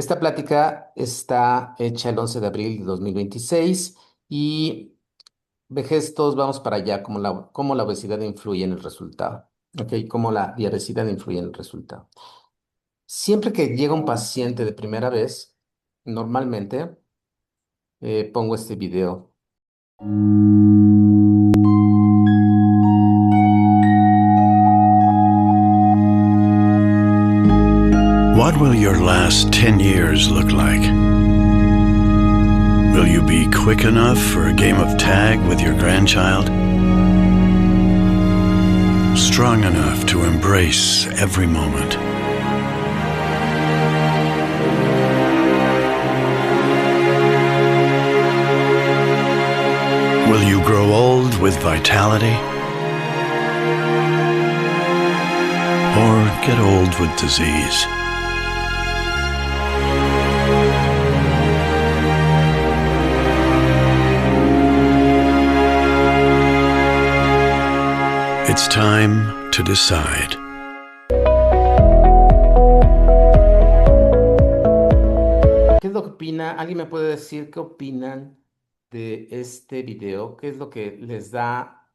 Esta plática está hecha el 11 de abril de 2026 y vejez, todos vamos para allá, cómo la obesidad influye en el resultado, ¿ok? Cómo la diabetes influye en el resultado. Siempre que llega un paciente de primera vez, normalmente pongo este video. What will your last 10 years look like? Will you be quick enough for a game of tag with your grandchild? Strong enough to embrace every moment? Will you grow old with vitality? Or get old with disease? It's time to decide. ¿Qué es lo que opina? ¿Alguien me puede decir qué opinan de este video? ¿Qué es lo que les da,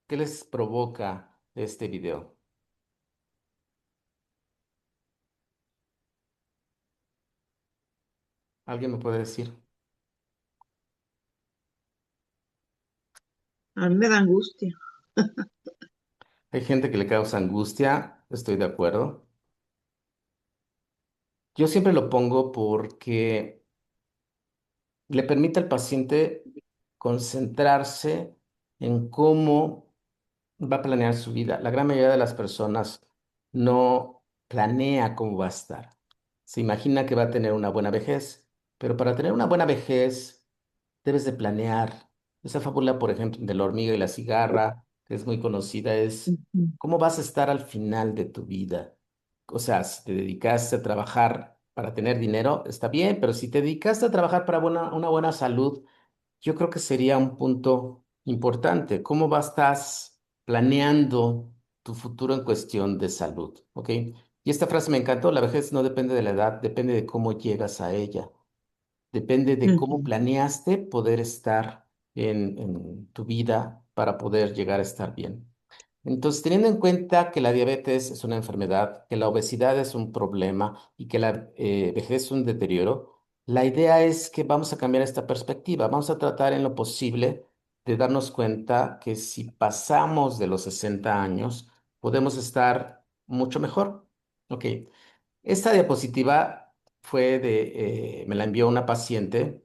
qué les provoca este video? ¿Alguien me puede decir? A mí me da angustia. Hay gente que le causa angustia, estoy de acuerdo. Yo siempre lo pongo porque le permite al paciente concentrarse en cómo va a planear su vida. La gran mayoría de las personas no planea cómo va a estar. Se imagina que va a tener una buena vejez, pero para tener una buena vejez debes de planear. Esa fábula, por ejemplo, de la hormiga y la cigarra, que es muy conocida, es Ujú. cómo vas a estar al final de tu vida. O sea, si te dedicaste a trabajar para tener dinero, está bien, pero si te dedicaste a trabajar para una buena salud, yo creo que sería un punto importante. ¿Cómo estás planeando tu futuro en cuestión de salud? ¿Ok? Y esta frase me encantó, la vejez no depende de la edad, depende de cómo llegas a ella. Depende de cómo Ujú. planeaste poder estar en tu vida para poder llegar a estar bien. Entonces, teniendo en cuenta que la diabetes es una enfermedad, que la obesidad es un problema y que la vejez es un deterioro, la idea es que vamos a cambiar esta perspectiva. Vamos a tratar en lo posible de darnos cuenta que si pasamos de los 60 años, podemos estar mucho mejor. Ok. Esta diapositiva me la envió una paciente,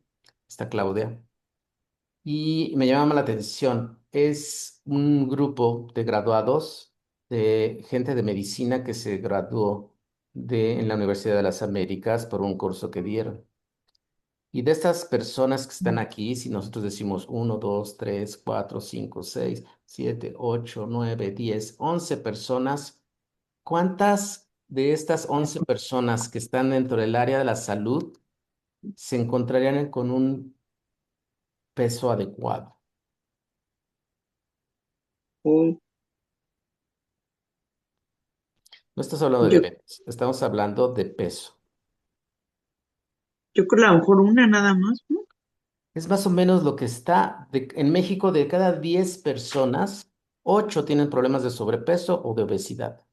esta Claudia, y me llama la atención. Es un grupo de graduados, de gente de medicina que se graduó en la Universidad de las Américas por un curso que dieron. Y de estas personas que están aquí, si nosotros decimos 1, 2, 3, 4, 5, 6, 7, 8, 9, 10, 11 personas, ¿cuántas de estas 11 personas que están dentro del área de la salud se encontrarían con un peso adecuado? O No estás hablando de yo, diabetes, estamos hablando de peso. yo creo que a lo mejor una nada más, ¿no? Es más o menos lo que está en México, de cada 10 personas, 8 tienen problemas de sobrepeso o de obesidad.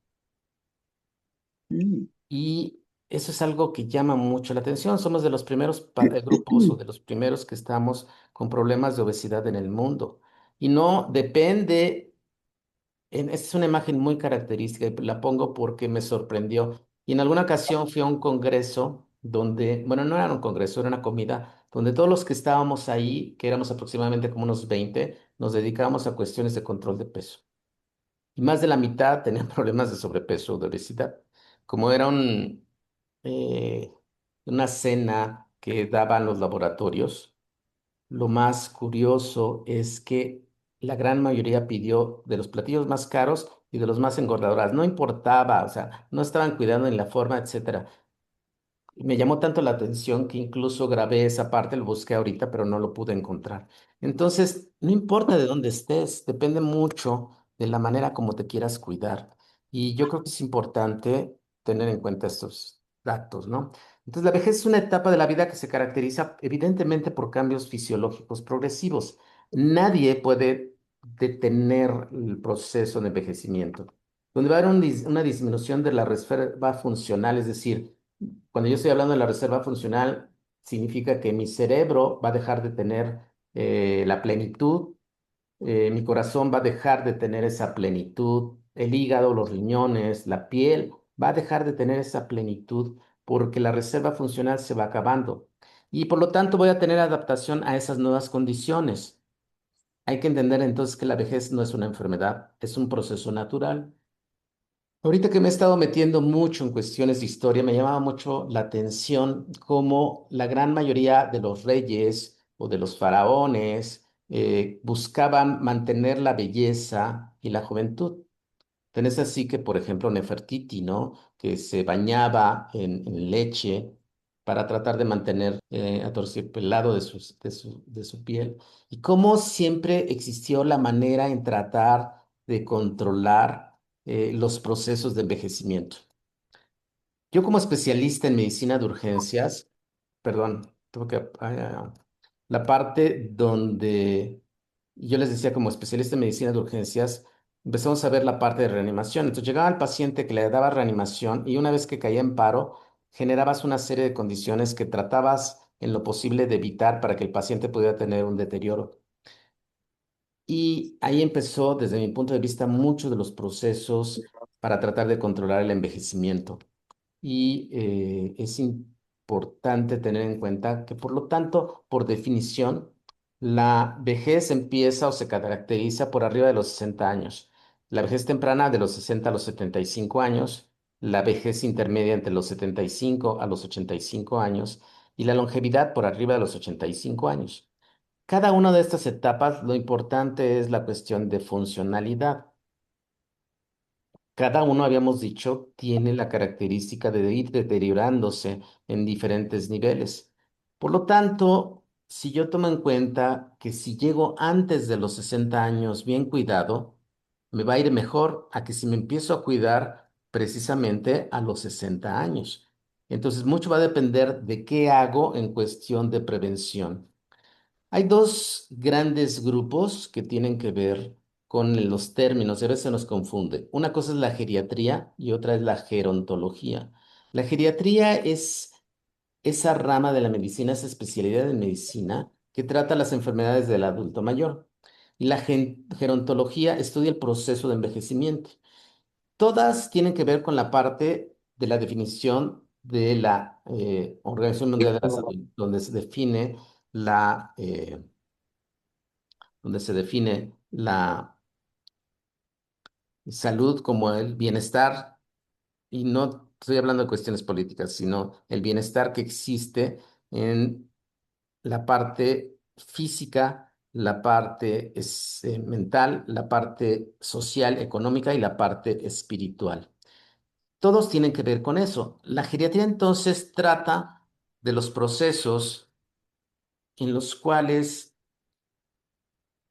Mm. Y eso es algo que llama mucho la atención. Somos de los primeros grupos o de los primeros que estamos con problemas de obesidad en el mundo. Y no depende. Esta es una imagen muy característica y la pongo porque me sorprendió. Y en alguna ocasión fui a un congreso donde, bueno, no era un congreso, era una comida, donde todos los que estábamos ahí, que éramos aproximadamente como unos 20, nos dedicábamos a cuestiones de control de peso. Y más de la mitad tenían problemas de sobrepeso o de obesidad. Como era eh, una cena que daban los laboratorios, lo más curioso es que la gran mayoría pidió de los platillos más caros y de los más engordadoras. No importaba, o sea, no estaban cuidando en la forma, etcétera. Y me llamó tanto la atención que incluso grabé esa parte, lo busqué ahorita, pero no lo pude encontrar. Entonces, no importa de dónde estés, depende mucho de la manera como te quieras cuidar. Y yo creo que es importante tener en cuenta estos datos, ¿no? Entonces, la vejez es una etapa de la vida que se caracteriza evidentemente por cambios fisiológicos progresivos. Nadie puede detener el proceso de envejecimiento. Donde va a haber una disminución de la reserva funcional, es decir, cuando yo estoy hablando de la reserva funcional, significa que mi cerebro va a dejar de tener la plenitud, mi corazón va a dejar de tener esa plenitud, el hígado, los riñones, la piel, va a dejar de tener esa plenitud porque la reserva funcional se va acabando. Y por lo tanto voy a tener adaptación a esas nuevas condiciones. Hay que entender entonces que la vejez no es una enfermedad, es un proceso natural. Ahorita que me he estado metiendo mucho en cuestiones de historia, me llamaba mucho la atención cómo la gran mayoría de los reyes o de los faraones buscaban mantener la belleza y la juventud. Tenés así que, por ejemplo, Nefertiti, ¿no? Que se bañaba en leche para tratar de mantener atorciopelado de su piel. Y cómo siempre existió la manera en tratar de controlar los procesos de envejecimiento. Yo como especialista en medicina de urgencias, perdón, tengo que la parte donde yo les decía como especialista en medicina de urgencias, empezamos a ver la parte de reanimación. Entonces llegaba el paciente que le daba reanimación y una vez que caía en paro, generabas una serie de condiciones que tratabas en lo posible de evitar para que el paciente pudiera tener un deterioro. Y ahí empezó, desde mi punto de vista, muchos de los procesos para tratar de controlar el envejecimiento y es importante tener en cuenta que, por lo tanto, por definición, la vejez empieza o se caracteriza por arriba de los 60 años. La vejez temprana de los 60 a los 75 años, la vejez intermedia entre los 75 a los 85 años y la longevidad por arriba de los 85 años. Cada una de estas etapas, lo importante es la cuestión de funcionalidad. Cada uno, habíamos dicho, tiene la característica de ir deteriorándose en diferentes niveles. Por lo tanto, si yo tomo en cuenta que si llego antes de los 60 años bien cuidado, me va a ir mejor a que si me empiezo a cuidar precisamente a los 60 años. Entonces, mucho va a depender de qué hago en cuestión de prevención. Hay dos grandes grupos que tienen que ver con los términos, y a veces se nos confunde. Una cosa es la geriatría y otra es la gerontología. La geriatría es esa rama de la medicina, esa especialidad de medicina que trata las enfermedades del adulto mayor. Y la gerontología estudia el proceso de envejecimiento. Todas tienen que ver con la parte de la definición de la Organización Mundial de la Salud, la, eh, donde se define la salud como el bienestar, y no estoy hablando de cuestiones políticas, sino el bienestar que existe en la parte física, la parte mental, la parte social, económica y la parte espiritual. Todos tienen que ver con eso. La geriatría entonces trata de los procesos en los cuales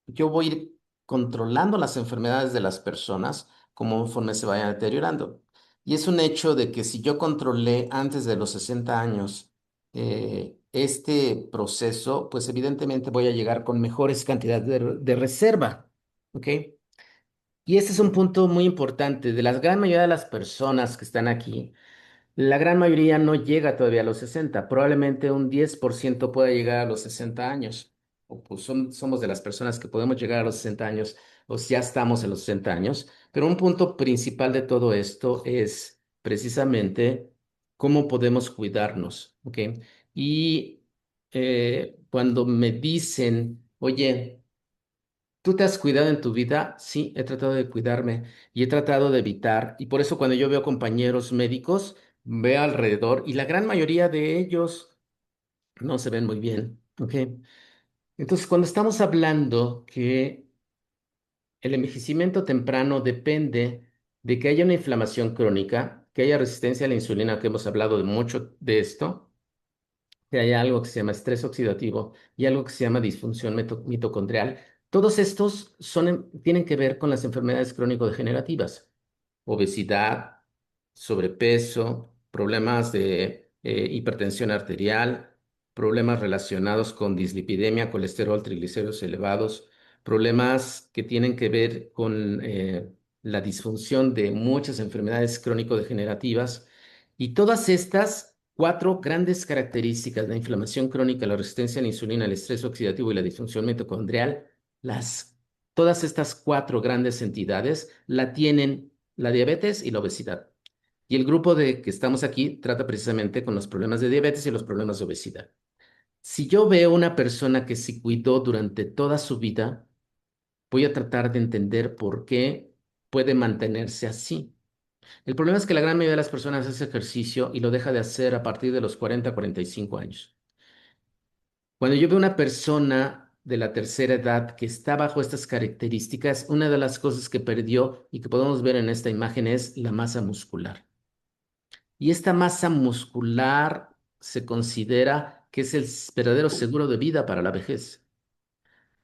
yo voy a ir controlando las enfermedades de las personas conforme se vayan deteriorando. Y es un hecho de que si yo controlé antes de los 60 años este proceso, pues evidentemente voy a llegar con mejores cantidades de reserva. ¿Ok? Y ese es un punto muy importante. De la gran mayoría de las personas que están aquí, la gran mayoría no llega todavía a los 60. Probablemente un 10% pueda llegar a los 60 años. O pues somos de las personas que podemos llegar a los 60 años, o si ya estamos en los 60 años. Pero un punto principal de todo esto es precisamente cómo podemos cuidarnos, ¿ok? Y cuando me dicen, oye, ¿tú te has cuidado en tu vida? Sí, he tratado de cuidarme y he tratado de evitar. Y por eso cuando yo veo compañeros médicos, veo alrededor y la gran mayoría de ellos no se ven muy bien. ¿Ok? Entonces, cuando estamos hablando que el envejecimiento temprano depende de que haya una inflamación crónica, que haya resistencia a la insulina, que hemos hablado de mucho de esto, que hay algo que se llama estrés oxidativo y algo que se llama disfunción mitocondrial. Todos estos tienen que ver con las enfermedades crónico-degenerativas, obesidad, sobrepeso, problemas de hipertensión arterial, problemas relacionados con dislipidemia, colesterol, triglicéridos elevados, problemas que tienen que ver con la disfunción de muchas enfermedades crónico-degenerativas. Y todas estas cuatro grandes características, la inflamación crónica, la resistencia a la insulina, el estrés oxidativo y la disfunción mitocondrial, todas estas cuatro grandes entidades la tienen la diabetes y la obesidad. Y el grupo de que estamos aquí trata precisamente con los problemas de diabetes y los problemas de obesidad. Si yo veo una persona que se cuidó durante toda su vida, voy a tratar de entender por qué puede mantenerse así. El problema es que la gran mayoría de las personas hace ejercicio y lo deja de hacer a partir de los 40, 45 años. Cuando yo veo una persona de la tercera edad que está bajo estas características, una de las cosas que perdió y que podemos ver en esta imagen es la masa muscular. Y esta masa muscular se considera que es el verdadero seguro de vida para la vejez.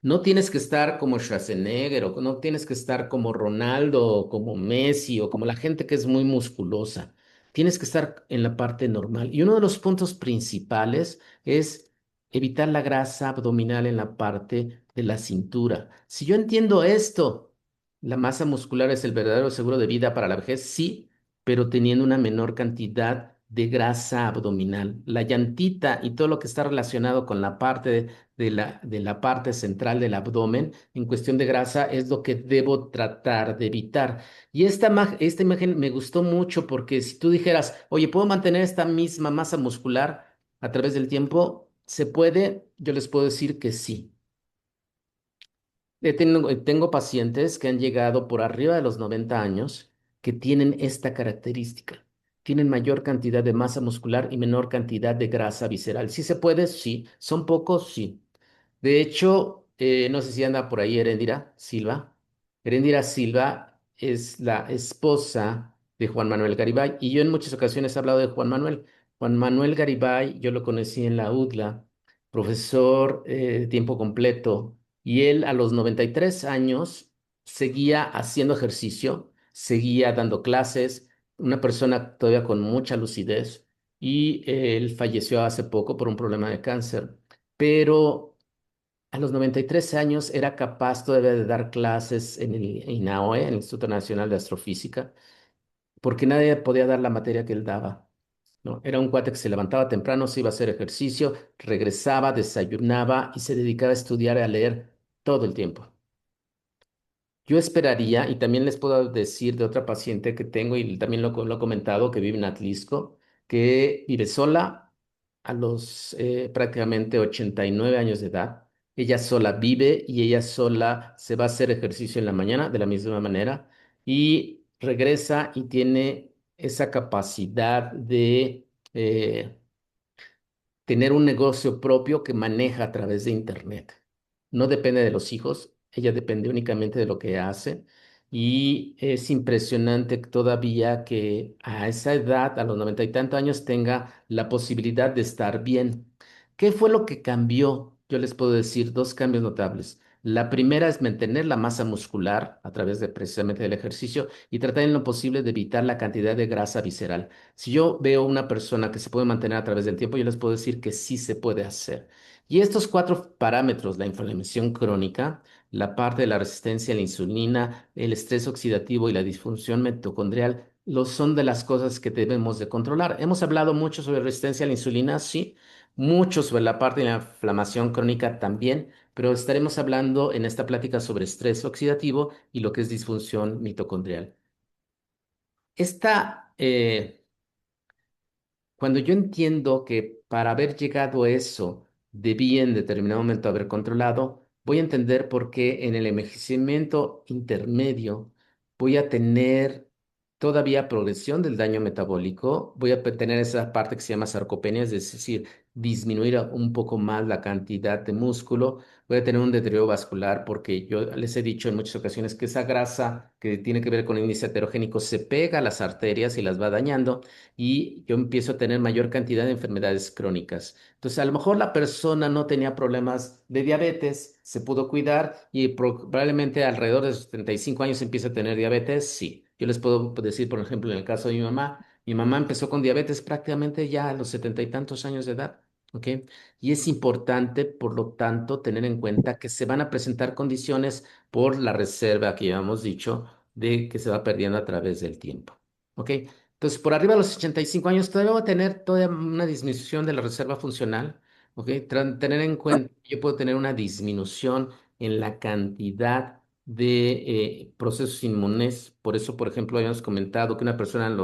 No tienes que estar como Schwarzenegger o no tienes que estar como Ronaldo o como Messi o como la gente que es muy musculosa. Tienes que estar en la parte normal. Y uno de los puntos principales es evitar la grasa abdominal en la parte de la cintura. Si yo entiendo esto, la masa muscular es el verdadero seguro de vida para la vejez, sí, pero teniendo una menor cantidad de grasa abdominal. La llantita y todo lo que está relacionado con la parte de la parte central del abdomen en cuestión de grasa es lo que debo tratar de evitar. Y esta imagen me gustó mucho porque si tú dijeras, oye, ¿puedo mantener esta misma masa muscular a través del tiempo? ¿Se puede? Yo les puedo decir que sí. Tengo pacientes que han llegado por arriba de los 90 años que tienen esta característica. Tienen mayor cantidad de masa muscular y menor cantidad de grasa visceral. ¿Sí se puede? Sí. ¿Son pocos? Sí. De hecho, no sé si anda por ahí Heréndira Silva. Heréndira Silva es la esposa de Juan Manuel Garibay y yo en muchas ocasiones he hablado de Juan Manuel. Juan Manuel Garibay, yo lo conocí en la UDLA, profesor de tiempo completo, y él a los 93 años seguía haciendo ejercicio, seguía dando clases, una persona todavía con mucha lucidez, y él falleció hace poco por un problema de cáncer, pero a los 93 años era capaz todavía de dar clases en el INAOE, en el Instituto Nacional de Astrofísica, porque nadie podía dar la materia que él daba, ¿no? Era un cuate que se levantaba temprano, se iba a hacer ejercicio, regresaba, desayunaba y se dedicaba a estudiar y a leer todo el tiempo. Yo esperaría, y también les puedo decir de otra paciente que tengo, y también lo he comentado, que vive en Atlisco, que vive sola a los prácticamente 89 años de edad. Ella sola vive y ella sola se va a hacer ejercicio en la mañana de la misma manera y regresa y tiene esa capacidad de tener un negocio propio que maneja a través de Internet. No depende de los hijos, ella depende únicamente de lo que hace. Y es impresionante todavía que a esa edad, a los 90 y tantos años, tenga la posibilidad de estar bien. ¿Qué fue lo que cambió? Yo les puedo decir dos cambios notables. La primera es mantener la masa muscular a través de precisamente del ejercicio y tratar en lo posible de evitar la cantidad de grasa visceral. Si yo veo una persona que se puede mantener a través del tiempo, yo les puedo decir que sí se puede hacer. Y estos cuatro parámetros, la inflamación crónica, la parte de la resistencia a la insulina, el estrés oxidativo y la disfunción mitocondrial, son de las cosas que debemos de controlar. Hemos hablado mucho sobre resistencia a la insulina, sí, mucho sobre la parte de la inflamación crónica también, pero estaremos hablando en esta plática sobre estrés oxidativo y lo que es disfunción mitocondrial. Esta Cuando yo entiendo que para haber llegado a eso debí en determinado momento haber controlado, voy a entender por qué en el envejecimiento intermedio voy a tener todavía progresión del daño metabólico, voy a tener esa parte que se llama sarcopenia, es decir, disminuir un poco más la cantidad de músculo, voy a tener un deterioro vascular porque yo les he dicho en muchas ocasiones que esa grasa que tiene que ver con el índice heterogénico se pega a las arterias y las va dañando y yo empiezo a tener mayor cantidad de enfermedades crónicas. Entonces, a lo mejor la persona no tenía problemas de diabetes, se pudo cuidar y probablemente alrededor de sus 75 años empieza a tener diabetes, sí. Yo les puedo decir, por ejemplo, en el caso de mi mamá, Mi mamá empezó con diabetes prácticamente ya a los 70 y tantos años de edad, ¿ok? Y es importante, por lo tanto, tener en cuenta que se van a presentar condiciones por la reserva que ya hemos dicho de que se va perdiendo a través del tiempo, ¿ok? Entonces, por arriba de los 85 años todavía va a tener toda una disminución de la reserva funcional, ¿ok? Tener en cuenta, yo puedo tener una disminución en la cantidad de procesos inmunes. Por eso, por ejemplo, habíamos comentado que una persona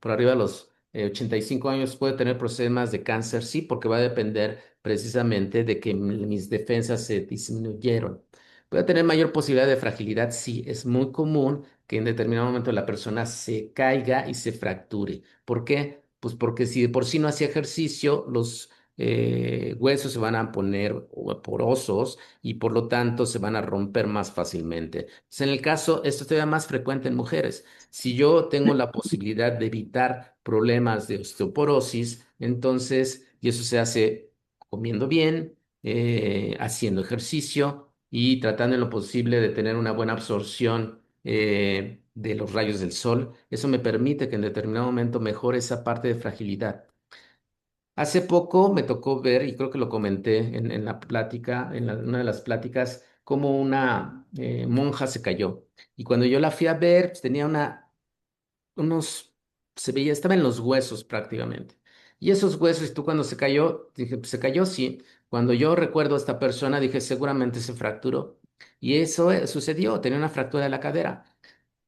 por arriba de los 85 años puede tener problemas de cáncer, sí, porque va a depender precisamente de que mis defensas se disminuyeron. Puede tener mayor posibilidad de fragilidad, sí, es muy común que en determinado momento la persona se caiga y se fracture. ¿Por qué? Pues porque si de por sí no hacía ejercicio, los huesos se van a poner porosos y por lo tanto se van a romper más fácilmente. Pues en el caso, esto es todavía más frecuente en mujeres. Si yo tengo la posibilidad de evitar problemas de osteoporosis, entonces, y eso se hace comiendo bien, haciendo ejercicio y tratando en lo posible de tener una buena absorción de los rayos del sol, eso me permite que en determinado momento mejore esa parte de fragilidad. Hace poco me tocó ver, y creo que lo comenté en la plática, una de las pláticas, cómo una monja se cayó. Y cuando yo la fui a ver, pues tenía unos, se veía, estaba en los huesos prácticamente. Y esos huesos, y tú cuando se cayó, dije, pues se cayó, sí. Cuando yo recuerdo a esta persona, dije, seguramente se fracturó. Y eso sucedió, tenía una fractura de la cadera.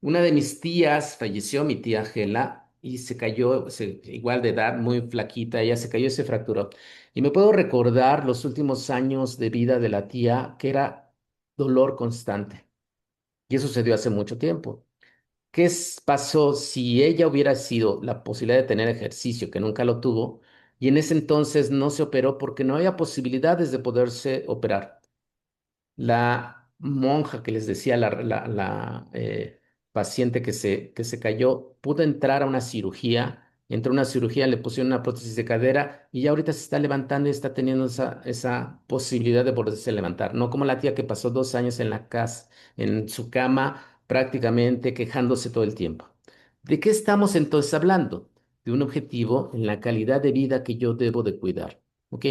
Una de mis tías falleció, mi tía Gela, y se cayó, igual de edad, muy flaquita, ella se cayó y se fracturó. Y me puedo recordar los últimos años de vida de la tía, que era dolor constante. Y eso sucedió hace mucho tiempo. Pasó si ella hubiera sido la posibilidad de tener ejercicio, que nunca lo tuvo, y en ese entonces no se operó porque no había posibilidades de poderse operar? La monja que les decía, la paciente que se cayó, pudo entrar a una cirugía. Entró a una cirugía, le pusieron una prótesis de cadera y ya ahorita se está levantando y está teniendo esa posibilidad de poderse levantar. No como la tía que pasó 2 años en la casa, en su cama, prácticamente quejándose todo el tiempo. ¿De qué estamos entonces hablando? De un objetivo en la calidad de vida que yo debo de cuidar. ¿Ok?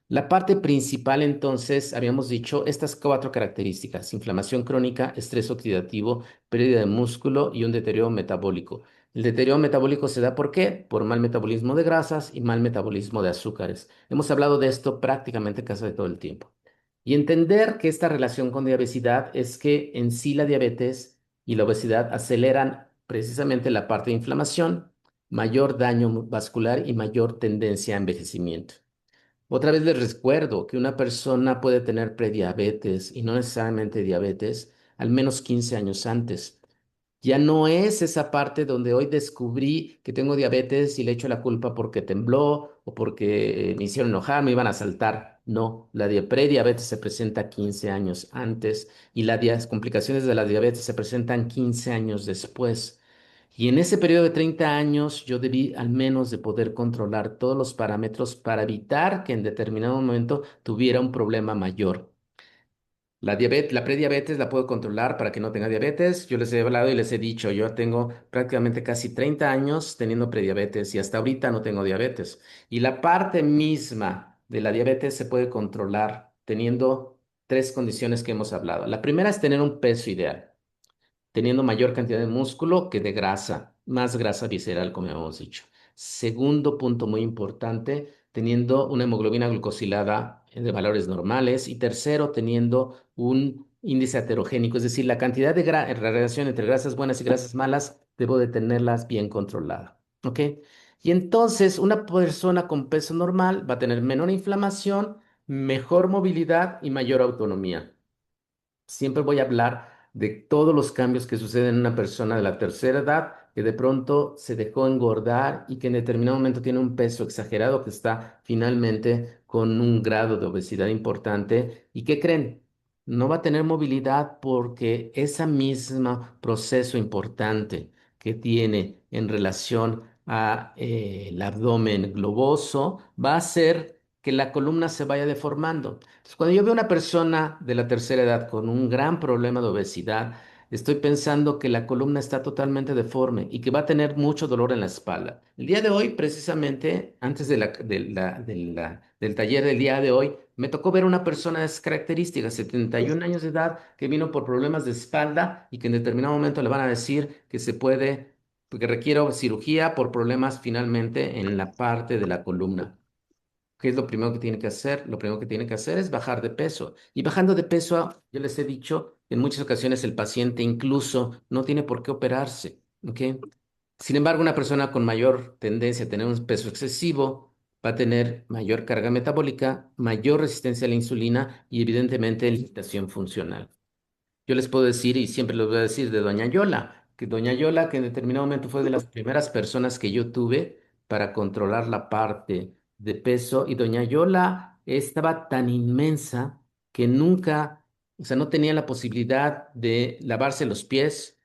La parte principal, entonces, habíamos dicho estas 4 características: inflamación crónica, estrés oxidativo, pérdida de músculo y un deterioro metabólico. El deterioro metabólico se da ¿por qué? Por mal metabolismo de grasas y mal metabolismo de azúcares. Hemos hablado de esto prácticamente casi de todo el tiempo. Y entender que esta relación con diabetes es que en sí la diabetes y la obesidad aceleran precisamente la parte de inflamación, mayor daño vascular y mayor tendencia a envejecimiento. Otra vez les recuerdo que una persona puede tener prediabetes y no necesariamente diabetes al menos 15 años antes. Ya no es esa parte donde hoy descubrí que tengo diabetes y le echo la culpa porque tembló o porque me hicieron enojar, me iban a saltar. No, la prediabetes se presenta 15 años antes y las complicaciones de la diabetes se presentan 15 años después. Y en ese periodo de 30 años yo debí al menos de poder controlar todos los parámetros para evitar que en determinado momento tuviera un problema mayor. La prediabetes la puedo controlar para que no tenga diabetes. Yo les he hablado y les he dicho, yo tengo prácticamente casi 30 años teniendo prediabetes y hasta ahorita no tengo diabetes. Y la parte misma de la diabetes se puede controlar teniendo 3 condiciones que hemos hablado. La primera es tener un peso ideal, teniendo mayor cantidad de músculo que de grasa, más grasa visceral, como hemos dicho. Segundo punto muy importante, teniendo una hemoglobina glucosilada de valores normales. Y tercero, teniendo un índice heterogénico, es decir, la cantidad de relación entre grasas buenas y grasas malas, debo de tenerlas bien controladas. ¿Ok? Y entonces, una persona con peso normal va a tener menor inflamación, mejor movilidad y mayor autonomía. Siempre voy a hablar de todos los cambios que suceden en una persona de la tercera edad que de pronto se dejó engordar y que en determinado momento tiene un peso exagerado, que está finalmente con un grado de obesidad importante. ¿Y qué creen? No va a tener movilidad porque ese mismo proceso importante que tiene en relación a el abdomen globoso va a hacer que la columna se vaya deformando. Entonces, cuando yo veo una persona de la tercera edad con un gran problema de obesidad, estoy pensando que la columna está totalmente deforme y que va a tener mucho dolor en la espalda. El día de hoy, precisamente, antes del taller del día de hoy, me tocó ver una persona de esas características, 71 años de edad, que vino por problemas de espalda y que en determinado momento le van a decir que se puede, que requiere cirugía por problemas finalmente en la parte de la columna. ¿Qué es lo primero que tiene que hacer? Lo primero que tiene que hacer es bajar de peso. Y bajando de peso, yo les he dicho, en muchas ocasiones el paciente incluso no tiene por qué operarse, ¿ok? Sin embargo, una persona con mayor tendencia a tener un peso excesivo va a tener mayor carga metabólica, mayor resistencia a la insulina y evidentemente limitación funcional. Yo les puedo decir, y siempre les voy a decir, de Doña Yola, que Doña Yola, que en determinado momento fue de las primeras personas que yo tuve para controlar la parte de peso, y Doña Yola estaba tan inmensa que nunca, o sea, no tenía la posibilidad de lavarse los pies,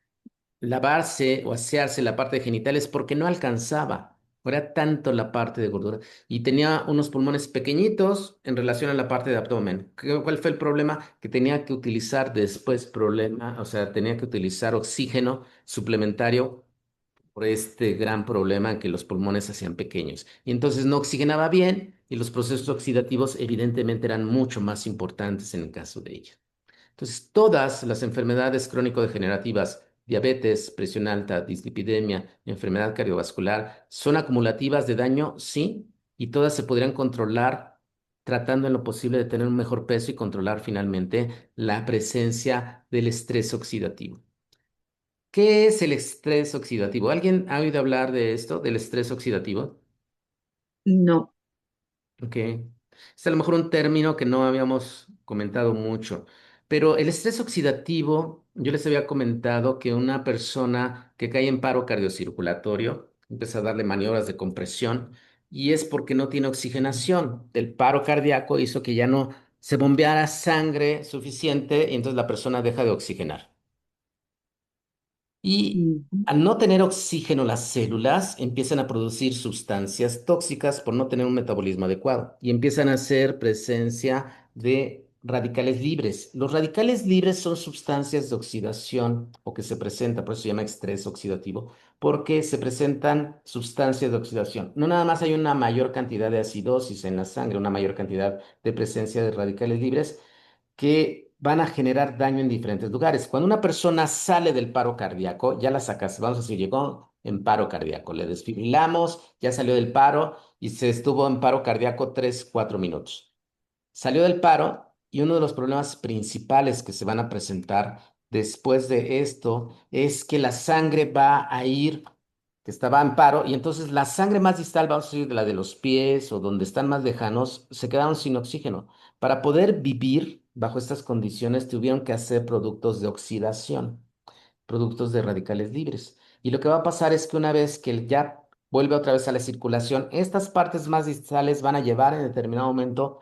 lavarse o asearse la parte de genitales porque no alcanzaba. Era tanto la parte de gordura. Y tenía unos pulmones pequeñitos en relación a la parte de abdomen. ¿Cuál fue el problema? Que tenía que utilizar después problema, o sea, tenía que utilizar oxígeno suplementario por este gran problema en que los pulmones se hacían pequeños. Y entonces no oxigenaba bien y los procesos oxidativos evidentemente eran mucho más importantes en el caso de ella. Entonces, todas las enfermedades crónico-degenerativas, diabetes, presión alta, dislipidemia, enfermedad cardiovascular, son acumulativas de daño, sí, y todas se podrían controlar tratando en lo posible de tener un mejor peso y controlar finalmente la presencia del estrés oxidativo. ¿Qué es el estrés oxidativo? ¿Alguien ha oído hablar de esto, del estrés oxidativo? No. Ok. Es a lo mejor un término que no habíamos comentado mucho, pero el estrés oxidativo, yo les había comentado que una persona que cae en paro cardiocirculatorio empieza a darle maniobras de compresión y es porque no tiene oxigenación. El paro cardíaco hizo que ya no se bombeara sangre suficiente y entonces la persona deja de oxigenar. Y Ujú. al no tener oxígeno, las células empiezan a producir sustancias tóxicas por no tener un metabolismo adecuado y empiezan a hacer presencia de radicales libres. Los radicales libres son sustancias de oxidación o que se presentan, por eso se llama estrés oxidativo, porque se presentan sustancias de oxidación. No nada más hay una mayor cantidad de acidosis en la sangre, una mayor cantidad de presencia de radicales libres, que van a generar daño en diferentes lugares. Cuando una persona sale del paro cardíaco, ya la sacas, vamos a decir, llegó en paro cardíaco, le desfibrilamos, ya salió del paro y se estuvo en paro cardíaco 3, 4 minutos. Salió del paro y uno de los problemas principales que se van a presentar después de esto es que la sangre va a ir, que estaba en paro, y entonces la sangre más distal, vamos a decir, de la de los pies o donde están más lejanos, se quedaron sin oxígeno. Para poder vivir bajo estas condiciones, tuvieron que hacer productos de oxidación, productos de radicales libres. Y lo que va a pasar es que una vez que ya vuelve otra vez a la circulación, estas partes más distales van a llevar en determinado momento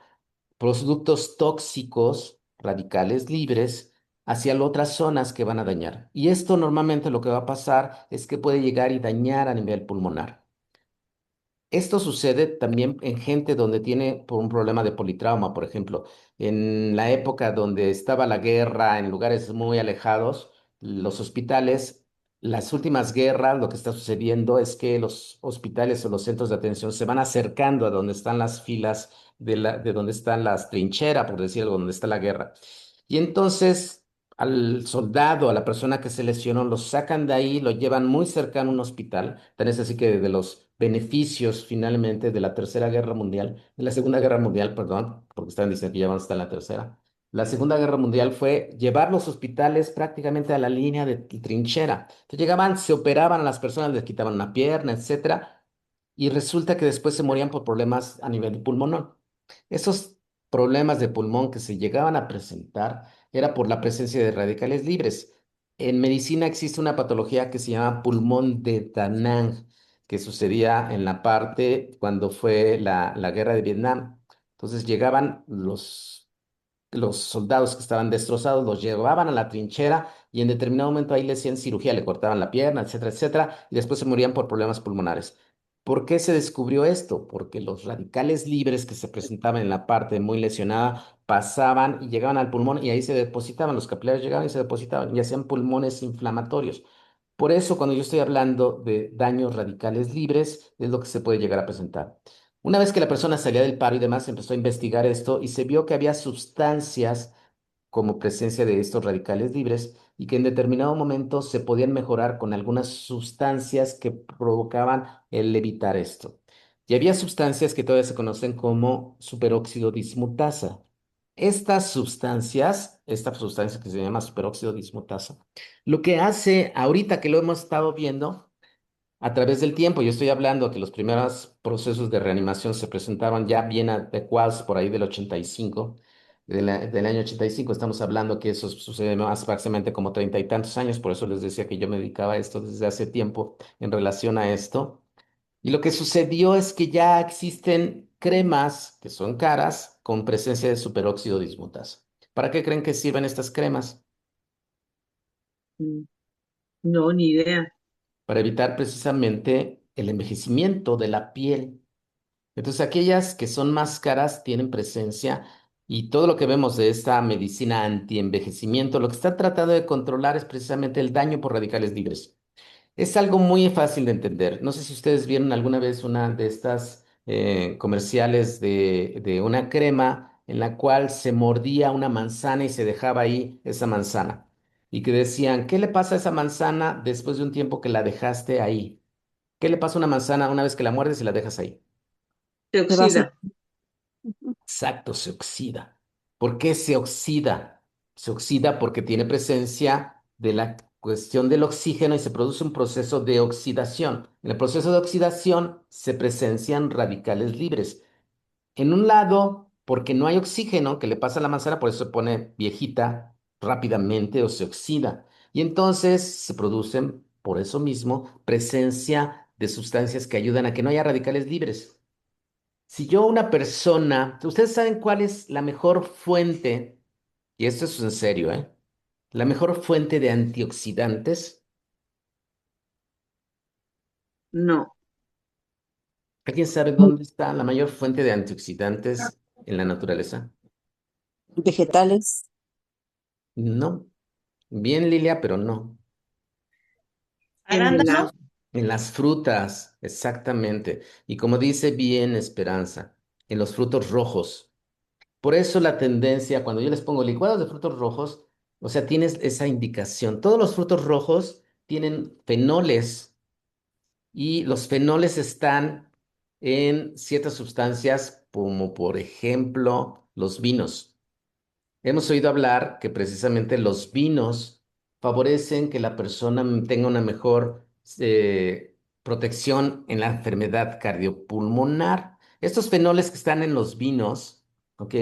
productos tóxicos, radicales libres, hacia las otras zonas que van a dañar. Y esto normalmente lo que va a pasar es que puede llegar y dañar a nivel pulmonar. Esto sucede también en gente donde tiene por un problema de politrauma, por ejemplo, en la época donde estaba la guerra en lugares muy alejados, los hospitales, las últimas guerras, lo que está sucediendo es que los hospitales o los centros de atención se van acercando a donde están las filas de donde están las trincheras, por decirlo, donde está la guerra. Y entonces al soldado, a la persona que se lesionó, lo sacan de ahí, lo llevan muy cercano a un hospital. Tan es así que de los beneficios finalmente de la Tercera Guerra Mundial, de la Segunda Guerra Mundial, perdón, porque estaban diciendo que ya van a estar en la tercera. La Segunda Guerra Mundial fue llevar los hospitales prácticamente a la línea de trinchera. Entonces llegaban, se operaban a las personas, les quitaban una pierna, etcétera, y resulta que después se morían por problemas a nivel pulmonar. Esos problemas de pulmón que se llegaban a presentar era por la presencia de radicales libres. En medicina existe una patología que se llama pulmón de Danang, que sucedía en la parte cuando fue la guerra de Vietnam. Entonces llegaban los soldados que estaban destrozados, los llevaban a la trinchera y en determinado momento ahí le hacían cirugía, le cortaban la pierna, etcétera, etcétera, y después se morían por problemas pulmonares. ¿Por qué se descubrió esto? Porque los radicales libres que se presentaban en la parte muy lesionada pasaban y llegaban al pulmón y ahí se depositaban, los capilares llegaban y se depositaban y hacían pulmones inflamatorios. Por eso, cuando yo estoy hablando de daños radicales libres, es lo que se puede llegar a presentar. Una vez que la persona salía del paro y demás, empezó a investigar esto y se vio que había sustancias como presencia de estos radicales libres y que en determinado momento se podían mejorar con algunas sustancias que provocaban el evitar esto. Y había sustancias que todavía se conocen como superóxido dismutasa. Esta sustancia que se llama superóxido dismutasa, lo que hace ahorita que lo hemos estado viendo a través del tiempo, yo estoy hablando que los primeros procesos de reanimación se presentaron ya bien adecuados por ahí del 85, del año 85. Estamos hablando que eso sucede más aproximadamente como treinta y tantos años, por eso les decía que yo me dedicaba a esto desde hace tiempo en relación a esto. Y lo que sucedió es que ya existen cremas que son caras con presencia de superóxido dismutasa. ¿Para qué creen que sirven estas cremas? Mm, No, ni idea. Para evitar precisamente el envejecimiento de la piel. Entonces, aquellas que son más caras tienen presencia y todo lo que vemos de esta medicina anti-envejecimiento, lo que está tratando de controlar es precisamente el daño por radicales libres. Es algo muy fácil de entender. No sé si ustedes vieron alguna vez una de estas comerciales de una crema en la cual se mordía una manzana y se dejaba ahí esa manzana. Y que decían, ¿qué le pasa a esa manzana después de un tiempo que la dejaste ahí? ¿Qué le pasa a una manzana una vez que la muerdes y la dejas ahí? Se Se va a hacer. oxida. Exacto, se oxida. ¿Por qué se oxida? Se oxida porque tiene presencia de la cuestión del oxígeno y se produce un proceso de oxidación. En el proceso de oxidación se presencian radicales libres. En un lado, porque no hay oxígeno que le pasa a la manzana, por eso se pone viejita rápidamente o se oxida. Y entonces se producen, por eso mismo, presencia de sustancias que ayudan a que no haya radicales libres. Si yo una persona, ustedes saben cuál es la mejor fuente, y esto es en serio, ¿eh? La mejor fuente de antioxidantes. No, ¿Alguien sabe dónde está la mayor fuente de antioxidantes en la naturaleza? Vegetales. No. Bien, Lilia, pero no. en Arándanos. la, En las frutas, exactamente. Y como dice bien Esperanza, en los frutos rojos. Por eso la tendencia, cuando yo les pongo licuados de frutos rojos, o sea, tienes esa indicación. Todos los frutos rojos tienen fenoles y los fenoles están en ciertas sustancias, como por ejemplo los vinos. Hemos oído hablar que precisamente los vinos favorecen que la persona tenga una mejor protección en la enfermedad cardiopulmonar. Estos fenoles que están en los vinos, ¿ok?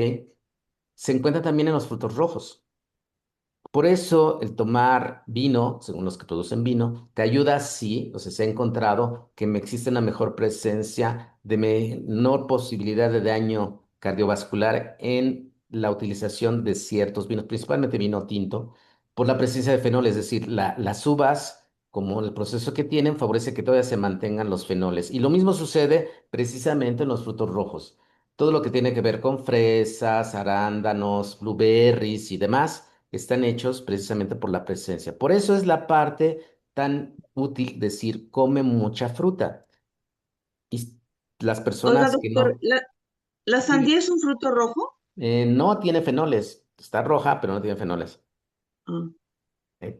Se encuentran también en los frutos rojos. Por eso el tomar vino, según los que producen vino, te ayuda, sí, o sea, se ha encontrado que me existe una mejor presencia de menor posibilidad de daño cardiovascular en la utilización de ciertos vinos, principalmente vino tinto, por la presencia de fenoles, es decir, las uvas, como el proceso que tienen, favorece que todavía se mantengan los fenoles. Y lo mismo sucede precisamente en los frutos rojos. Todo lo que tiene que ver con fresas, arándanos, blueberries y demás están hechos precisamente por la presencia. Por eso es la parte tan útil decir come mucha fruta. Y las oiga, personas que doctor, no, ¿la sí, sandía es un fruto rojo? no tiene fenoles, está roja, pero no tiene fenoles. Ah,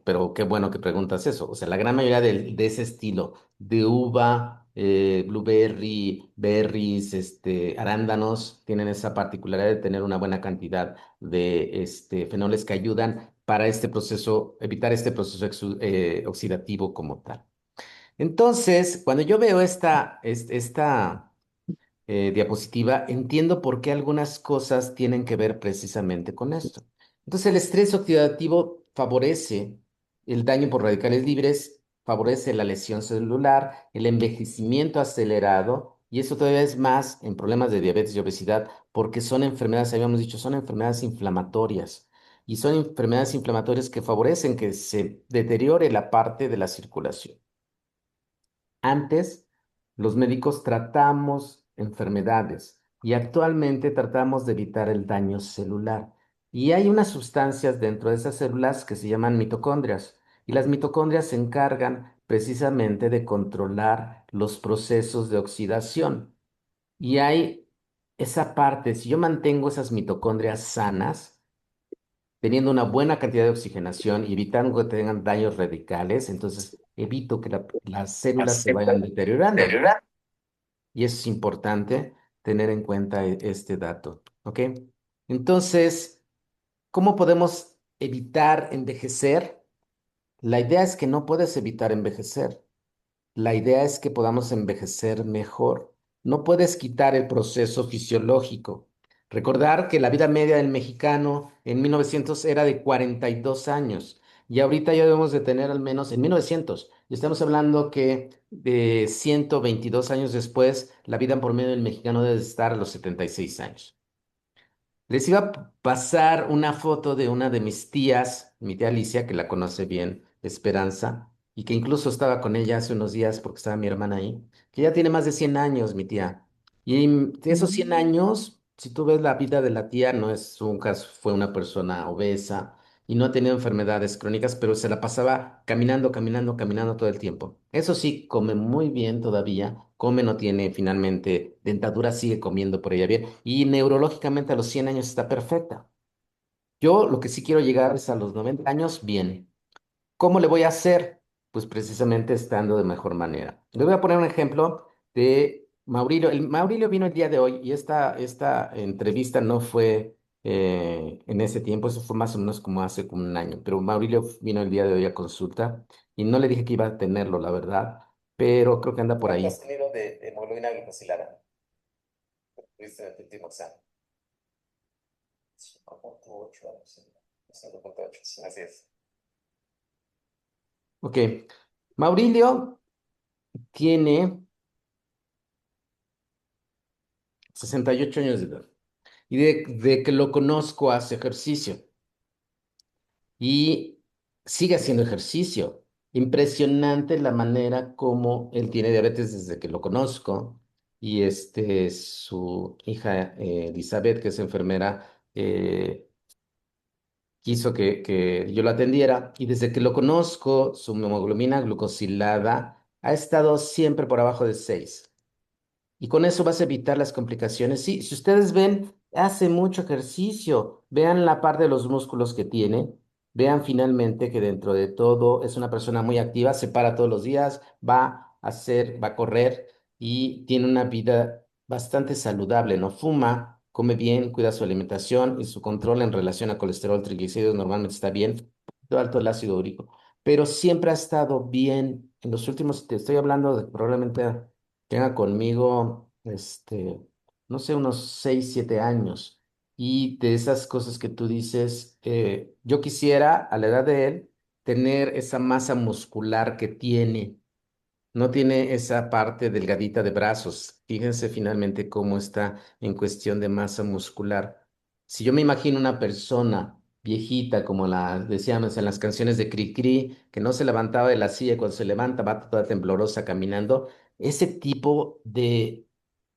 Pero qué bueno que preguntas eso. O sea, la gran mayoría de ese estilo de uva, blueberry, berries, arándanos, tienen esa particularidad de tener una buena cantidad de fenoles que ayudan para este proceso, evitar este proceso oxidativo como tal. Entonces, cuando yo veo esta diapositiva, entiendo por qué algunas cosas tienen que ver precisamente con esto. Entonces, el estrés oxidativo favorece el daño por radicales libres, favorece la lesión celular, el envejecimiento acelerado, y eso todavía es más en problemas de diabetes y obesidad, porque son enfermedades, habíamos dicho, son enfermedades inflamatorias. Y son enfermedades inflamatorias que favorecen que se deteriore la parte de la circulación. Antes Los médicos tratamos enfermedades y actualmente tratamos de evitar el daño celular. Y hay unas sustancias dentro de esas células que se llaman mitocondrias. Y las mitocondrias se encargan precisamente de controlar los procesos de oxidación. Y hay esa parte, si yo mantengo esas mitocondrias sanas, teniendo una buena cantidad de oxigenación y evitando que tengan daños radicales, entonces evito que las células se vayan deteriorando. Y es importante tener en cuenta este dato, ¿ok? Entonces, ¿cómo podemos evitar envejecer? La idea es que no puedes evitar envejecer. La idea es que podamos envejecer mejor. No puedes quitar el proceso fisiológico. Recordar que la vida media del mexicano en 1900 era de 42 años y ahorita ya debemos de tener al menos en 1900. Y estamos hablando que de 122 años después, la vida en promedio del mexicano debe estar a los 76 años. Les iba a pasar una foto de una de mis tías, mi tía Alicia, que la conoce bien, Esperanza, y que incluso estaba con ella hace unos días porque estaba mi hermana ahí, que ya tiene más de 100 años, mi tía. Y de esos 100 años, si tú ves la vida de la tía, no es un caso, fue una persona obesa y no ha tenido enfermedades crónicas, pero se la pasaba caminando, caminando, caminando todo el tiempo. Eso sí, come muy bien todavía, come, no tiene finalmente dentadura, sigue comiendo por ella bien y neurológicamente a los 100 años está perfecta. Yo lo que sí quiero llegar es a los 90 años bien. ¿Cómo le voy a hacer? Pues precisamente estando de mejor manera. Le voy a poner un ejemplo de Maurilio. Maurilio vino el día de hoy y esta entrevista no fue en ese tiempo, eso fue más o menos como hace como un año, pero Maurilio vino el día de hoy a consulta y no le dije que iba a tenerlo, la verdad, pero creo que anda por ahí. ¿Cuánto has tenido de hemoglobina glicosilada? ¿Viste en el último examen? 5,8, 5,8, así es. Ok. Maurilio tiene 68 años de edad y de que lo conozco hace ejercicio y sigue haciendo ejercicio. Impresionante la manera como él tiene diabetes desde que lo conozco y su hija Elizabeth, que es enfermera, quiso que yo lo atendiera y desde que lo conozco, su hemoglobina glucosilada ha estado siempre por abajo de 6. Y con eso vas a evitar las complicaciones. Sí, si ustedes ven, hace mucho ejercicio. Vean la parte de los músculos que tiene. Vean finalmente que dentro de todo es una persona muy activa, se para todos los días, va a correr y tiene una vida bastante saludable. No fuma, come bien, cuida su alimentación y su control en relación a colesterol, triglicéridos normalmente está bien, un poquito alto el ácido úrico, pero siempre ha estado bien. En los últimos, te estoy hablando de probablemente tenga conmigo, no sé, unos 6 7 años. Y de esas cosas que tú dices, yo quisiera, a la edad de él, tener esa masa muscular que tiene. No tiene esa parte delgadita de brazos. Fíjense finalmente cómo está en cuestión de masa muscular. Si yo me imagino una persona viejita, como la decíamos en las canciones de Cricri, que no se levantaba de la silla, cuando se levanta va toda temblorosa caminando, ese tipo de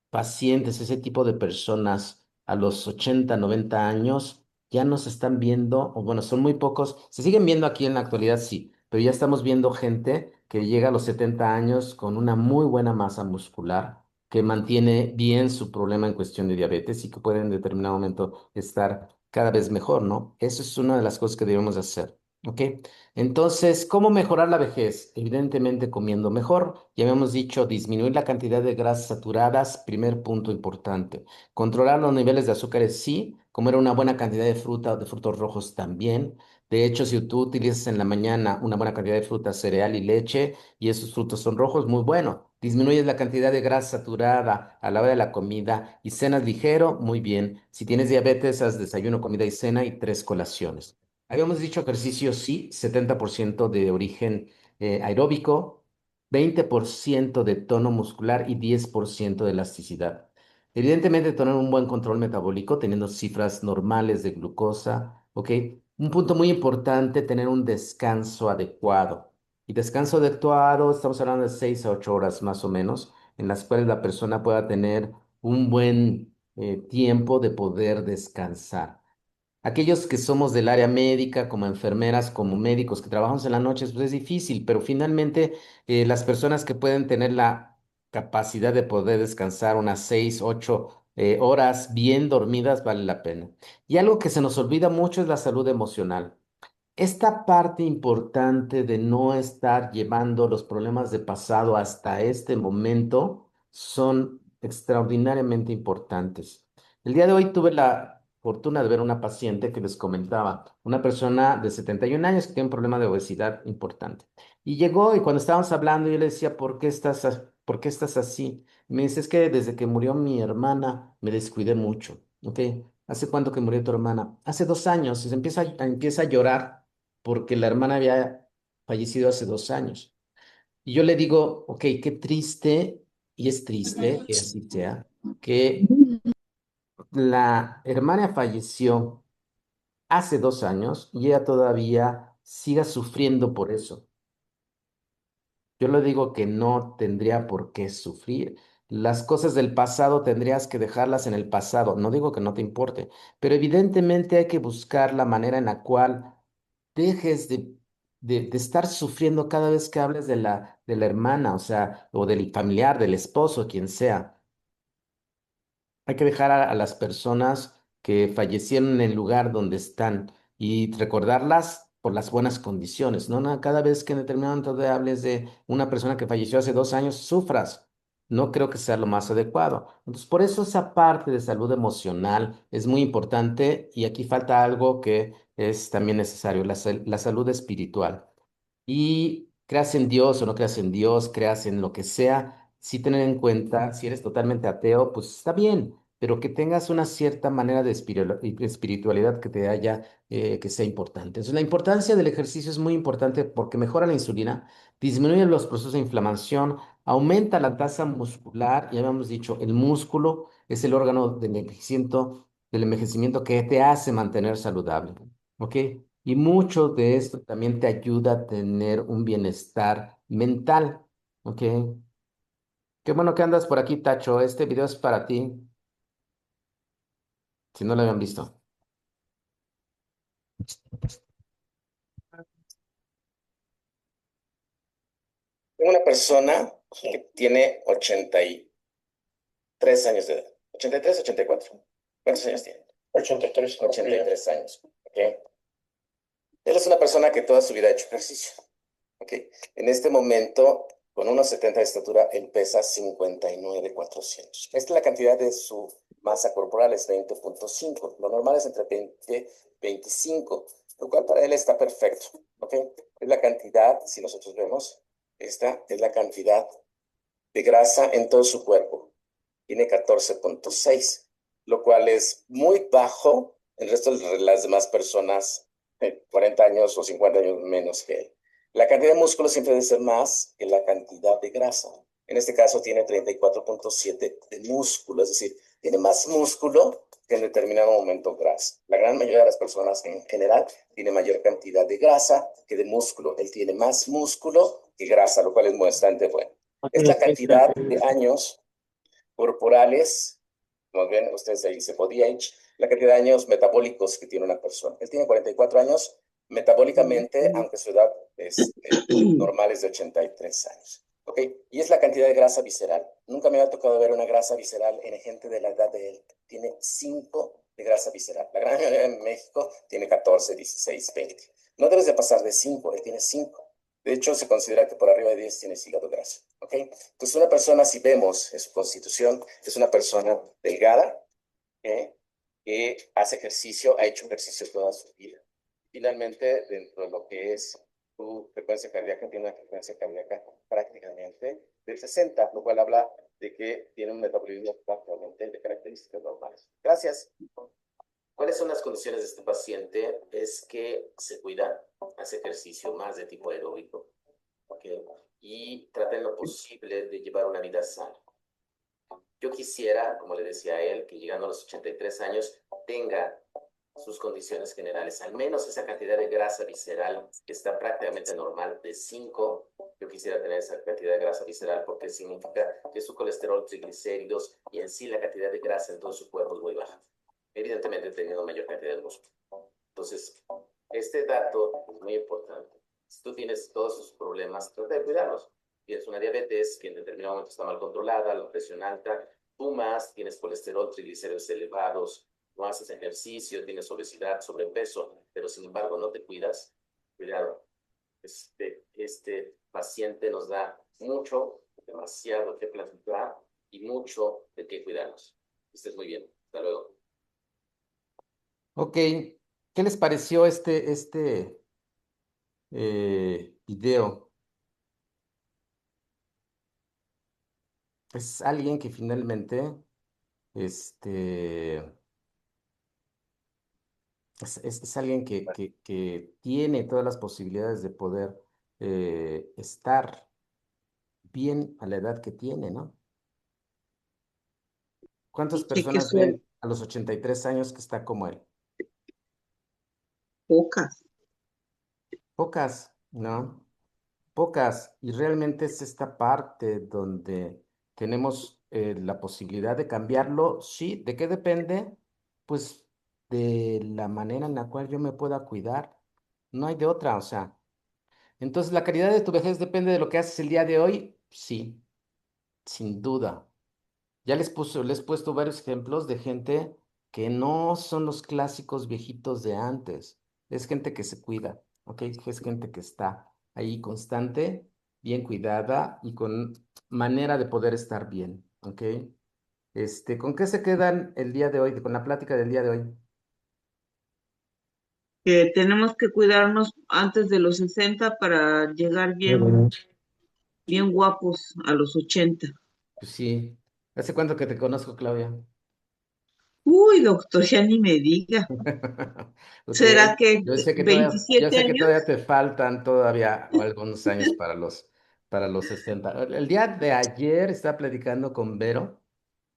pacientes, ese tipo de personas a los 80 90 años ya no se están viendo, o bueno, son muy pocos, se siguen viendo aquí en la actualidad, sí, pero ya estamos viendo gente que llega a los 70 años con una muy buena masa muscular, que mantiene bien su problema en cuestión de diabetes y que puede en determinado momento estar cada vez mejor, ¿no? Eso es una de las cosas que debemos hacer, ¿ok? Entonces, ¿cómo mejorar la vejez? Evidentemente comiendo mejor. Ya habíamos dicho, disminuir la cantidad de grasas saturadas, primer punto importante. Controlar los niveles de azúcares, sí. Comer una buena cantidad de fruta o de frutos rojos también. De hecho, si tú utilizas en la mañana una buena cantidad de fruta, cereal y leche, y esos frutos son rojos, muy bueno. Disminuyes la cantidad de grasa saturada a la hora de la comida y cenas ligero, muy bien. Si tienes diabetes, haz desayuno, comida y cena y 3 colaciones. Habíamos dicho ejercicio, sí, 70% de origen aeróbico, 20% de tono muscular y 10% de elasticidad. Evidentemente, tener un buen control metabólico, teniendo cifras normales de glucosa, ¿ok? Un punto muy importante, tener un descanso adecuado. Y descanso adecuado, estamos hablando de 6 a 8 horas más o menos, en las cuales la persona pueda tener un buen tiempo de poder descansar. Aquellos que somos del área médica, como enfermeras, como médicos que trabajamos en las noches, pues es difícil, pero finalmente las personas que pueden tener la capacidad de poder descansar unas 6, 8 horas bien dormidas vale la pena. Y algo que se nos olvida mucho es la salud emocional. Esta parte importante de no estar llevando los problemas de pasado hasta este momento son extraordinariamente importantes. El día de hoy tuve la fortuna de ver una paciente que les comentaba, una persona de 71 años que tiene un problema de obesidad importante. Y llegó y cuando estábamos hablando yo le decía, ¿por qué estás así? Y me dice, es que desde que murió mi hermana me descuidé mucho. ¿Ok? ¿Hace cuánto que murió tu hermana? Hace 2 años. Y se empieza a llorar porque la hermana había fallecido hace 2 años. Y yo le digo, ok, qué triste, y es triste que así sea, que la hermana falleció hace 2 años y ella todavía siga sufriendo por eso. Yo le digo que no tendría por qué sufrir. Las cosas del pasado tendrías que dejarlas en el pasado. No digo que no te importe, pero evidentemente hay que buscar la manera en la cual dejes de estar sufriendo cada vez que hables de la hermana, o sea, o del familiar, del esposo, quien sea. Hay que dejar a las personas que fallecieron en el lugar donde están y recordarlas por las buenas condiciones, ¿no? Cada vez que en determinado momento hables de una persona que falleció hace 2 años, sufras. No creo que sea lo más adecuado. Entonces, por eso esa parte de salud emocional es muy importante y aquí falta algo que es también necesario, la salud espiritual. Y creas en Dios o no creas en Dios, creas en lo que sea, sí tener en cuenta, si eres totalmente ateo, pues está bien, pero que tengas una cierta manera de espiritualidad que te haya, que sea importante. Entonces, la importancia del ejercicio es muy importante porque mejora la insulina, disminuye los procesos de inflamación, aumenta la tasa muscular, ya habíamos dicho, el músculo es el órgano del envejecimiento que te hace mantener saludable. ¿Ok? Y mucho de esto también te ayuda a tener un bienestar mental. ¿Ok? Qué bueno que andas por aquí, Tacho. Este video es para ti, si no lo habían visto. Tengo una persona que tiene 83 años de edad. 83, 84. ¿Cuántos años tiene? 83. 83 años. ¿Ok? Él es una persona que toda su vida ha hecho ejercicio. ¿Ok? En este momento, con unos 70 de estatura, él pesa 59,400. Esta es la cantidad de su masa corporal, es 20,5. Lo normal es entre 20 y 25, lo cual para él está perfecto. ¿Ok? Es la cantidad, si nosotros vemos, esta es la cantidad de grasa en todo su cuerpo. Tiene 14,6, lo cual es muy bajo. El resto de las demás personas, 40 años o 50 años menos que él. La cantidad de músculo siempre debe ser más que la cantidad de grasa. En este caso tiene 34,7 de músculo, es decir, tiene más músculo que en determinado momento grasa. La gran mayoría de las personas en general tiene mayor cantidad de grasa que de músculo. Él tiene más músculo que grasa, lo cual es bastante bueno. Es la cantidad de años corporales, como ven ustedes ahí, dice body age, la cantidad de años metabólicos que tiene una persona. Él tiene 44 años metabólicamente, aunque su edad es normal es de 83 años. ¿Ok? Y es la cantidad de grasa visceral. Nunca me había tocado ver una grasa visceral en gente de la edad de él. Tiene 5 de grasa visceral. La gran mayoría en México tiene 14, 16, 20. No debes de pasar de 5, él tiene 5. De hecho, se considera que por arriba de 10 tiene hígado graso. ¿Ok? Entonces, una persona, si vemos en su constitución, es una persona delgada, que hace ejercicio, ha hecho ejercicio toda su vida. Finalmente, dentro de lo que es su frecuencia cardíaca, tiene una frecuencia cardíaca prácticamente del 60, lo cual habla de que tiene un metabolismo prácticamente de características normales. Gracias. ¿Cuáles son las condiciones de este paciente? Es que se cuida, hace ejercicio más de tipo aeróbico, ¿ok? Y trata en lo posible de llevar una vida sana. Yo quisiera, como le decía a él, que llegando a los 83 años tenga sus condiciones generales, al menos esa cantidad de grasa visceral que está prácticamente normal de 5, que yo quisiera tener esa cantidad de grasa visceral porque significa que su colesterol, triglicéridos y en sí la cantidad de grasa en todo su cuerpo es muy baja. Evidentemente teniendo mayor cantidad de músculo. Entonces, este dato es muy importante. Si tú tienes todos esos problemas, trata de cuidarlos. Tienes una diabetes que en determinado momento está mal controlada, la presión alta, fumas, tienes colesterol, triglicéridos elevados, no haces ejercicio, tienes obesidad, sobrepeso, pero sin embargo no te cuidas, cuidado. Este paciente nos da mucho, demasiado que platicar y mucho de qué cuidarnos. Estés muy bien. Hasta luego. Ok, ¿qué les pareció este video? Es alguien que finalmente este, es alguien que tiene todas las posibilidades de poder estar bien a la edad que tiene, ¿no? ¿Cuántas Sí, qué personas suerte, ven a los 83 años que está como él? pocas. Pocas, ¿no? Pocas. Y realmente es esta parte donde tenemos la posibilidad de cambiarlo. Sí, ¿de qué depende? Pues de la manera en la cual yo me pueda cuidar. No hay de otra, o sea. Entonces, ¿la calidad de tu vejez depende de lo que haces el día de hoy? Sí, sin duda. Ya les he puesto varios ejemplos de gente que no son los clásicos viejitos de antes. Es gente que se cuida, ¿ok? Es gente que está ahí constante, bien cuidada y con manera de poder estar bien, ¿ok? ¿Con qué se quedan el día de hoy, con la plática del día de hoy? Que tenemos que cuidarnos antes de los 60 para llegar bien, bien guapos a los 80. Pues sí. ¿Hace cuánto que te conozco, Claudia? Uy, doctor, ya ni me diga. Ok, ¿Será que yo 27 sé que todavía años? te faltan todavía algunos años para los 60. El día de ayer estaba platicando con Vero.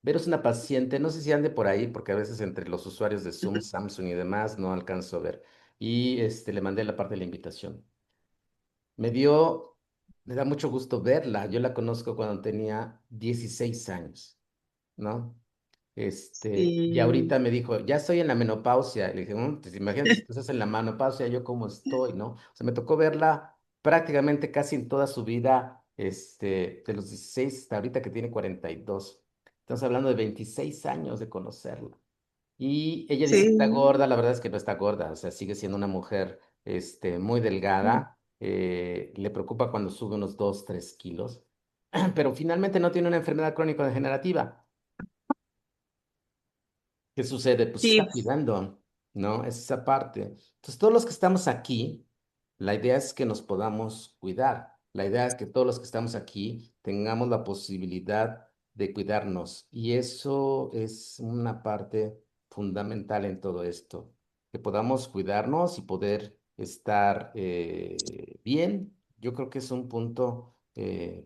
Vero es una paciente, no sé si ande por ahí, porque a veces entre los usuarios de Zoom, Samsung y demás no alcanzo a ver. Y le mandé la parte de la invitación. Me dio, me da mucho gusto verla. Yo la conozco cuando tenía 16 años, ¿no? Y Sí, ahorita me dijo, ya estoy en la menopausia. Y le dije, pues imagínate si tú estás en la menopausia, yo cómo estoy, ¿no? O sea, me tocó verla prácticamente casi en toda su vida, de los 16 hasta ahorita que tiene 42. Estamos hablando de 26 años de conocerla. Y ella dice que está sí, gorda, la verdad es que no está gorda, o sea, sigue siendo una mujer, muy delgada. Le preocupa cuando sube unos 2 3 kilos, pero finalmente no tiene una enfermedad crónico-degenerativa. ¿Qué sucede? Pues se sí, está cuidando, ¿no? Es esa parte. Entonces, todos los que estamos aquí, la idea es que nos podamos cuidar. La idea es que todos los que estamos aquí tengamos la posibilidad de cuidarnos. Y eso es una parte fundamental en todo esto, que podamos cuidarnos y poder estar bien. Yo creo que es un punto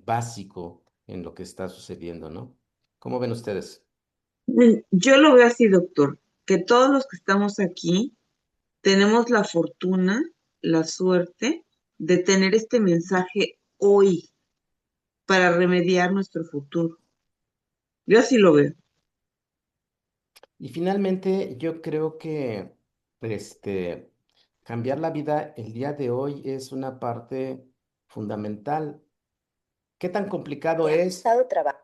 básico en lo que está sucediendo, ¿no? ¿Cómo ven ustedes? yo lo veo así, doctor, que todos los que estamos aquí tenemos la fortuna, la suerte de tener este mensaje hoy para remediar nuestro futuro. Yo así lo veo. Y finalmente, yo creo que cambiar la vida el día de hoy es una parte fundamental. ¿Qué tan complicado ¿Te ha es? costado trabajo?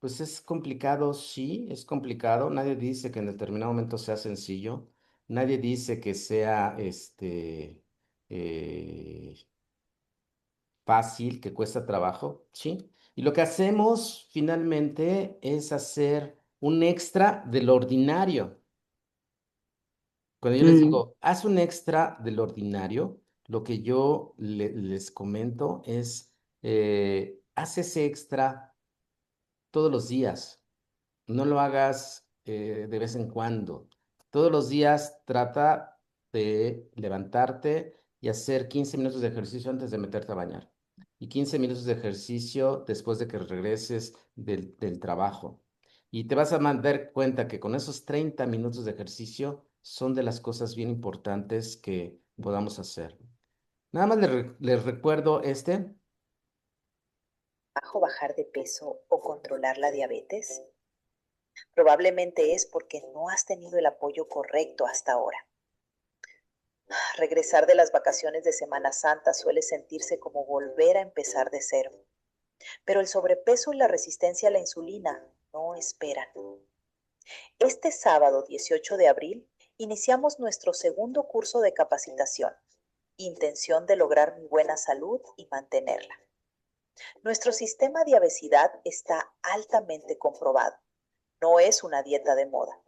Pues es complicado, sí, es complicado. Nadie dice que en determinado momento sea sencillo. Nadie dice que sea eh, fácil, que cuesta trabajo, ¿sí? Y lo que hacemos finalmente es hacer un extra de lo ordinario. Cuando yo les Mm, digo, haz un extra del ordinario, lo que yo les comento es, haz ese extra todos los días. No lo hagas de vez en cuando. Todos los días trata de levantarte y hacer 15 minutos de ejercicio antes de meterte a bañar. Y 15 minutos de ejercicio después de que regreses del trabajo. Y te vas a dar cuenta que con esos 30 minutos de ejercicio son de las cosas bien importantes que podamos hacer. Nada más les recuerdo ¿Bajo bajar de peso o controlar la diabetes? Probablemente es porque no has tenido el apoyo correcto hasta ahora. Regresar de las vacaciones de Semana Santa suele sentirse como volver a empezar de cero. Pero el sobrepeso y la resistencia a la insulina no esperan. Este sábado 18 de abril iniciamos nuestro segundo curso de capacitación, Intención de lograr mi buena salud y mantenerla. Nuestro sistema de obesidad está altamente comprobado. No es una dieta de moda.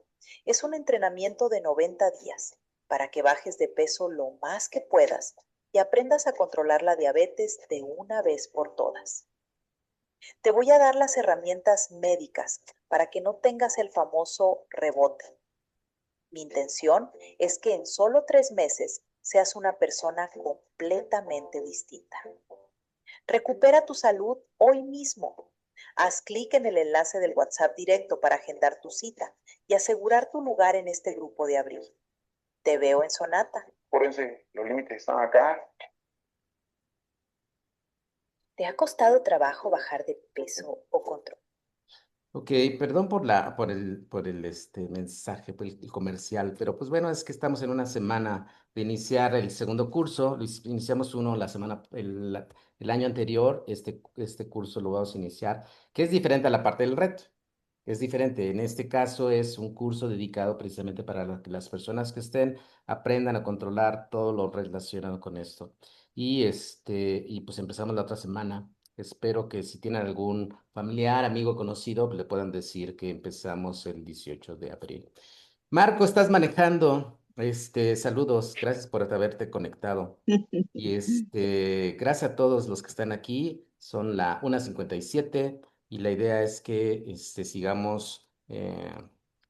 Es un entrenamiento de 90 días para que bajes de peso lo más que puedas y aprendas a controlar la diabetes de una vez por todas. Te voy a dar las herramientas médicas para que no tengas el famoso rebote. Mi intención es que en solo 3 meses seas una persona completamente distinta. Recupera tu salud hoy mismo. Haz clic en el enlace del WhatsApp directo para agendar tu cita y asegurar tu lugar en este grupo de abril. Te veo en Sonata. Acuérdense, los límites están acá. ¿Te ha costado trabajo bajar de peso o control? Ok, perdón por el mensaje, por el comercial, pero pues bueno, es que estamos en una semana de iniciar el segundo curso. Iniciamos uno el año anterior. Este curso lo vamos a iniciar, que es diferente a la parte del reto. Es diferente. En este caso es un curso dedicado precisamente para que las personas que estén aprendan a controlar todo lo relacionado con esto. Y pues empezamos la otra semana. Espero que si tienen algún familiar, amigo, conocido, le puedan decir que empezamos el 18 de abril. Marco, estás manejando. Saludos. Gracias por haberte conectado. Gracias a todos los que están aquí. Son la 1:57 y la idea es que sigamos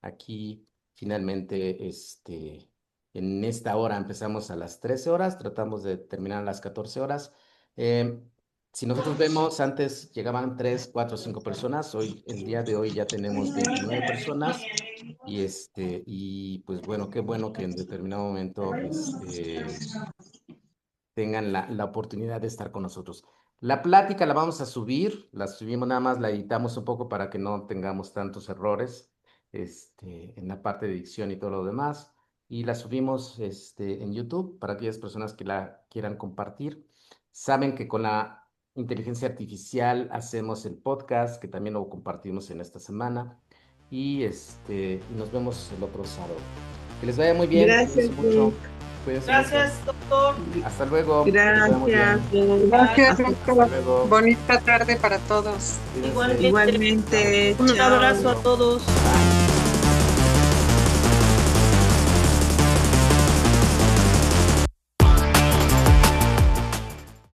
aquí finalmente en esta hora. Empezamos a las 13 horas, tratamos de terminar a las 14 horas. Eh, si nosotros vemos, antes llegaban 3, 4, 5 personas. El día de hoy ya tenemos 29 personas. Y pues qué bueno que en determinado momento tengan la oportunidad de estar con nosotros. La plática la vamos a subir, la subimos nada más, la editamos un poco para que no tengamos tantos errores en la parte de dicción y todo lo demás. Y la subimos en YouTube para aquellas personas que la quieran compartir. Saben que con la inteligencia artificial hacemos el podcast, que también lo compartimos en esta semana. Y nos vemos el otro sábado. Que les vaya muy bien. Gracias, Cuídense mucho. Rick. Cuídense Gracias, mucho. doctor. Hasta luego. Que les vaya muy bien. Gracias. Gracias, Hasta doctor. luego. Bonita tarde para todos. Cuídense. Igualmente. Igualmente. Un Chao. abrazo a todos. Bye.